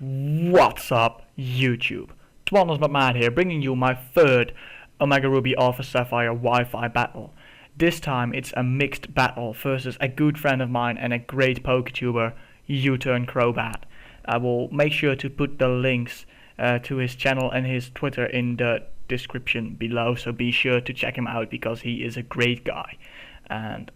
What's up, YouTube? Twanus here, bringing you my third Omega Ruby Alpha Sapphire Wi-Fi battle. This time it's a mixed battle versus a good friend of mine and a great PokéTuber, UturnCrobat. I will make sure to put the links to his channel and his Twitter in the description below, so be sure to check him out because he is a great guy. And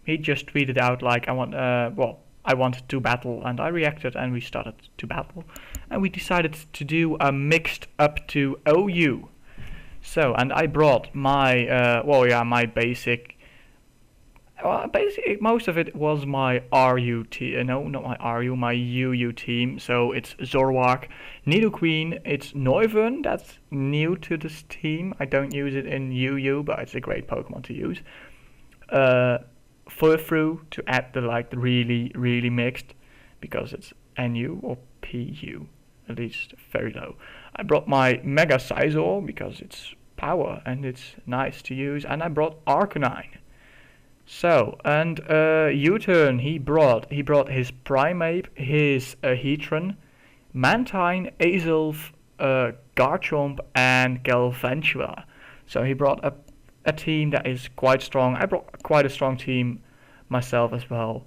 he just tweeted out like I wanted to battle, and I reacted and we started to battle, and we decided to do a mixed up to OU. So, and I brought my my basic, most of it was my RU team, no, not my RU, my UU team. So it's Zoroark, Nidoqueen, it's Noivern, that's new to this team. I don't use it in UU, but it's a great Pokemon to use. Furfru to add the really mixed, because it's NU or PU, at least very low. I brought my Mega Scizor because it's power and it's nice to use, and I brought Arcanine. So, and U-turn, he brought his Primeape, his Heatran, Mantine, Azelf, Garchomp, and Galvantula. So he brought a team that is quite strong. I brought quite a strong team myself as well.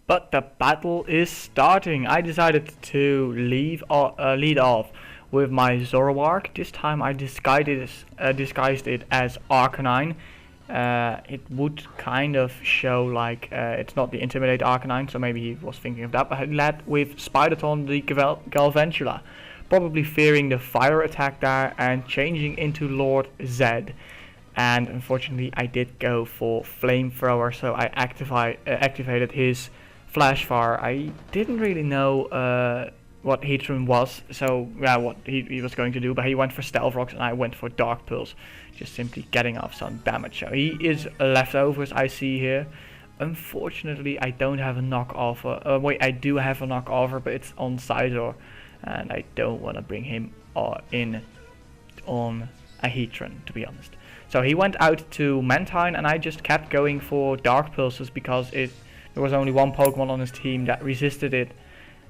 But the battle is starting. I decided to lead off with my Zoroark. This time I disguised it as Arcanine. It would kind of show like it's not the Intimidate Arcanine, so maybe he was thinking of that. But I led with Spiderton the Galvantula, probably fearing the fire attack there and changing into Lord Zed. And unfortunately I did go for Flamethrower, so I activated his Flash Fire. I didn't really know what Heatran was, so yeah, what he was going to do, but he went for Stealth Rocks and I went for Dark Pulse, just simply getting off some damage. So he is leftovers, I see here. Unfortunately I don't have a knock offer. Wait, I do have a knock offer, but it's on Scizor, and I don't want to bring him in on a Heatran, to be honest. So he went out to Mantine, and I just kept going for Dark Pulses because there was only one Pokemon on his team that resisted it,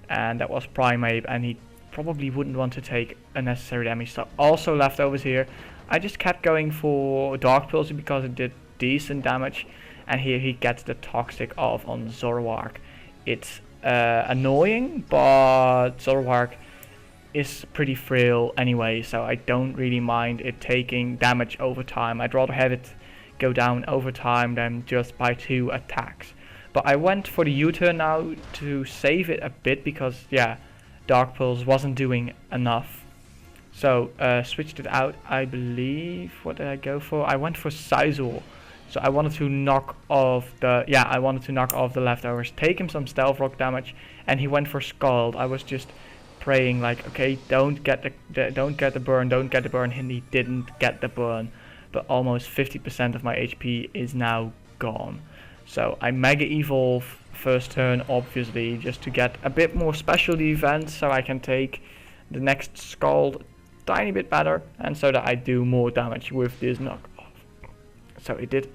and that was Primeape, and he probably wouldn't want to take unnecessary damage. So also leftovers here. I just kept going for Dark Pulse because it did decent damage, and here he gets the Toxic off on Zoroark. It's annoying, but Zoroark is pretty frail anyway, so I don't really mind it taking damage over time. I'd rather have it go down over time than just by 2 attacks. But I went for the U-turn now to save it a bit because, yeah, Dark Pulse wasn't doing enough. So switched it out, I believe. What did I go for? I went for Scizor. So I wanted to knock off the leftovers, take him some Stealth Rock damage, and he went for Scald. I was just praying like, okay, don't get the burn, and he didn't get the burn, but almost 50% of my HP is now gone. So I Mega Evolve first turn, obviously, just to get a bit more special defense, so I can take the next Scald tiny bit better, and so that I do more damage with this knockoff. So it did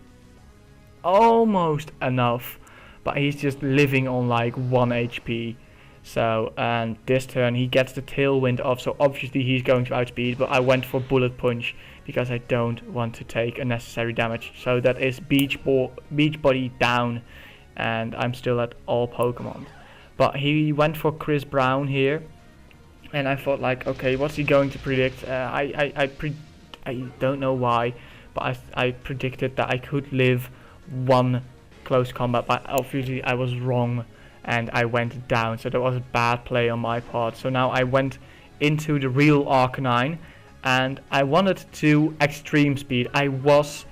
almost enough, but he's just living on like 1 HP. So, and this turn he gets the Tailwind off, so obviously he's going to outspeed, but I went for Bullet Punch because I don't want to take unnecessary damage. So that is Beach Body down, and I'm still at all Pokemon. But he went for Chris Brown here, and I thought like, okay, what's he going to predict? I don't know why, but I predicted that I could live 1 close combat, but obviously I was wrong. And I went down, so that was a bad play on my part. So now I went into the real Arcanine, and I wanted to Extreme Speed. I was,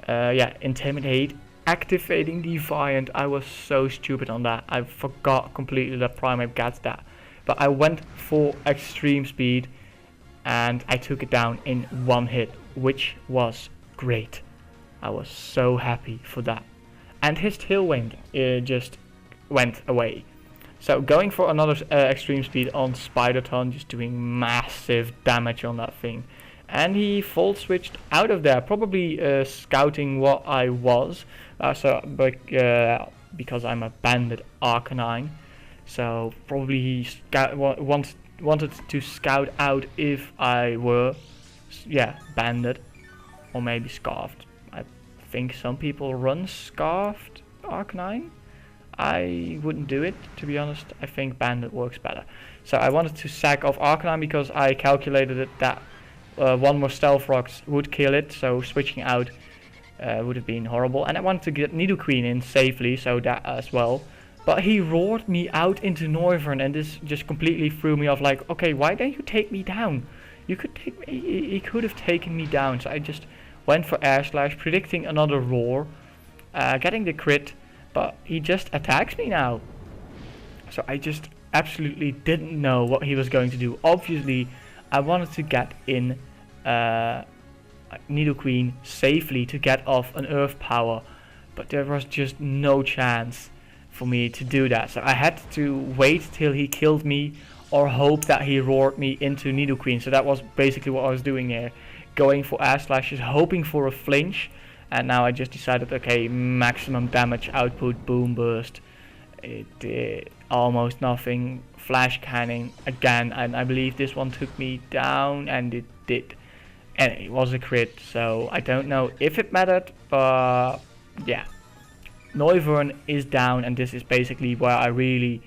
Intimidate, activating Defiant. I was so stupid on that. I forgot completely that Primeape gets that. But I went for Extreme Speed, and I took it down in 1 hit, which was great. I was so happy for that. And his Tailwind just went away. So going for another Extreme Speed on Spiderton, just doing massive damage on that thing. And he full switched out of there, probably scouting what I was. Because I'm a banded Arcanine. So probably he wanted to scout out if I were, banded or maybe scarfed. I think some people run scarfed Arcanine. I wouldn't do it, to be honest. I think banded works better. So I wanted to sack off Arcanine because I calculated it that one more Stealth Rocks would kill it, so switching out would have been horrible. And I wanted to get Nidoqueen in safely, so that as well. But he roared me out into Noivern, and this just completely threw me off. Like, okay, why don't you take me down? You could take me. He could have taken me down. So I just went for Air Slash, predicting another roar, getting the crit. But he just attacks me now. So I just absolutely didn't know what he was going to do. Obviously, I wanted to get in Nidoqueen safely to get off an Earth Power, but there was just no chance for me to do that. So I had to wait till he killed me or hope that he roared me into Nidoqueen. So that was basically what I was doing here, going for Air Slashes, hoping for a flinch. And now I just decided, okay, maximum damage output, Boom Burst. It did almost nothing. Flash Cannon again, and I believe this one took me down, and it did. And it was a crit, so I don't know if it mattered, but yeah. Noivern is down, and this is basically where I really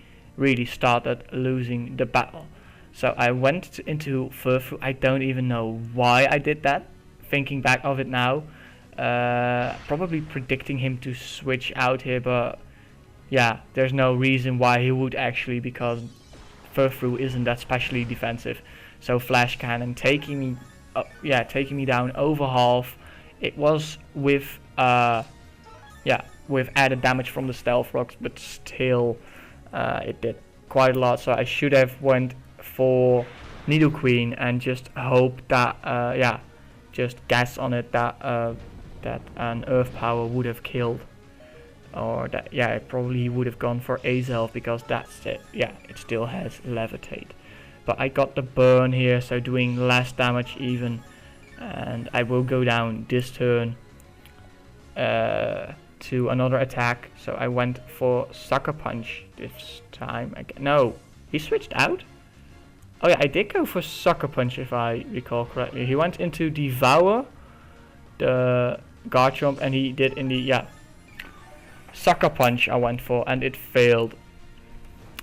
started losing the battle. So I went into Furfrou. I don't even know why I did that, thinking back of it now. Probably predicting him to switch out here, but yeah, there's no reason why he would actually, because Furfrou isn't that specially defensive. So Flash Cannon taking me down over half. It was with with added damage from the Stealth Rocks, but still it did quite a lot. So I should have went for Nidoqueen and just hope that just guess on it that that an Earth Power would have killed, or that it probably would have gone for Azelf, because that's it. Yeah, it still has Levitate. But I got the burn here, so doing less damage even, and I will go down this turn to another attack. So I went for Sucker Punch this time again. No, he switched out? Oh yeah, I did go for Sucker Punch if I recall correctly. He went into Devour the Garchomp, and he did in the Sucker Punch I went for, and it failed.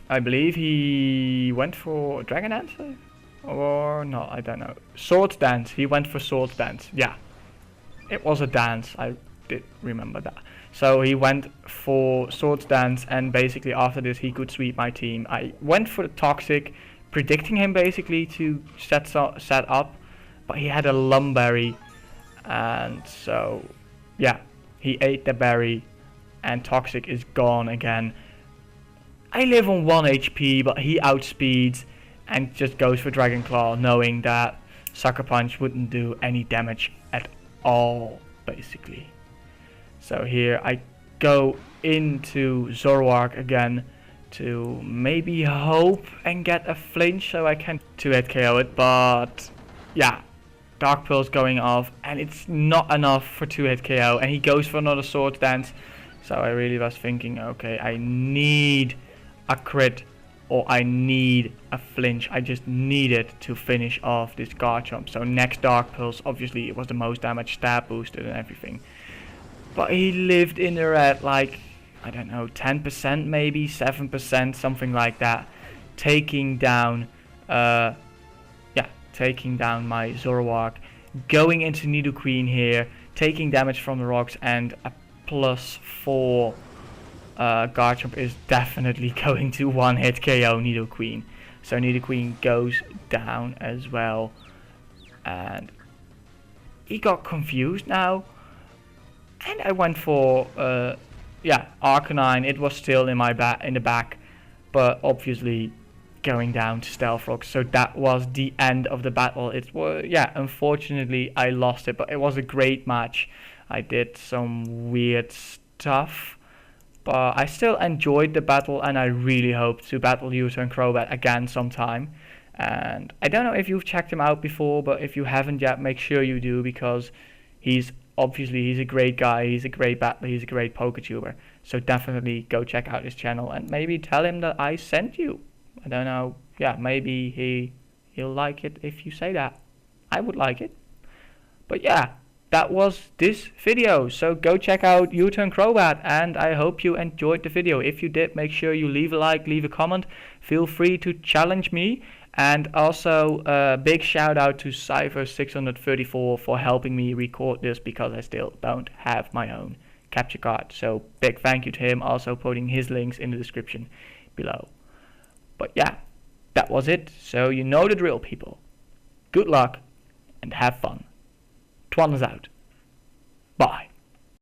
I believe he went for Dragon Dancer? Or no, I don't know. Sword Dance. He went for Sword Dance. Yeah. It was a dance. I did remember that. So he went for Sword Dance, and basically after this he could sweep my team. I went for the Toxic, predicting him basically to set up, but he had a Lumberry, and so yeah, he ate the berry, and Toxic is gone again. I live on 1 HP, but he outspeeds and just goes for Dragon Claw, knowing that Sucker Punch wouldn't do any damage at all, basically. So here I go into Zoroark again to maybe hope and get a flinch so I can 2-hit KO it, but yeah, Dark Pearl's going off, and it's not enough for 2-hit KO, and he goes for another Sword Dance. So I really was thinking, okay, I need a crit or I need a flinch. I just need it to finish off this Garchomp. So next Dark Pulse, obviously it was the most damage, stab boosted and everything. But he lived in the red, like, I don't know, 10% maybe, 7%, something like that. Taking down, taking down my Zoroark. Going into Nidoqueen here, taking damage from the rocks, and a +4 Garchomp is definitely going to 1-hit KO Nidoqueen. So Nidoqueen goes down as well, and he got confused now, and I went for Arcanine. It was still in the back, but obviously going down to Stealth Rock. So that was the end of the battle. It was, unfortunately I lost it, but it was a great match. I did some weird stuff, but I still enjoyed the battle, and I really hope to battle UturnCrobat again sometime. And I don't know if you've checked him out before, but if you haven't yet, make sure you do, because he's a great guy, he's a great battler, he's a great PokéTuber. So definitely go check out his channel and maybe tell him that I sent you. I don't know. Yeah, maybe he'll like it if you say that. I would like it. But yeah, that was this video. So go check out UturnCrobat, and I hope you enjoyed the video. If you did, make sure you leave a like, leave a comment. Feel free to challenge me. And also a big shout out to Cypher634 for helping me record this, because I still don't have my own capture card. So big thank you to him, also putting his links in the description below. But yeah, that was it. So you know the drill, people. Good luck and have fun. Twanus out. Bye.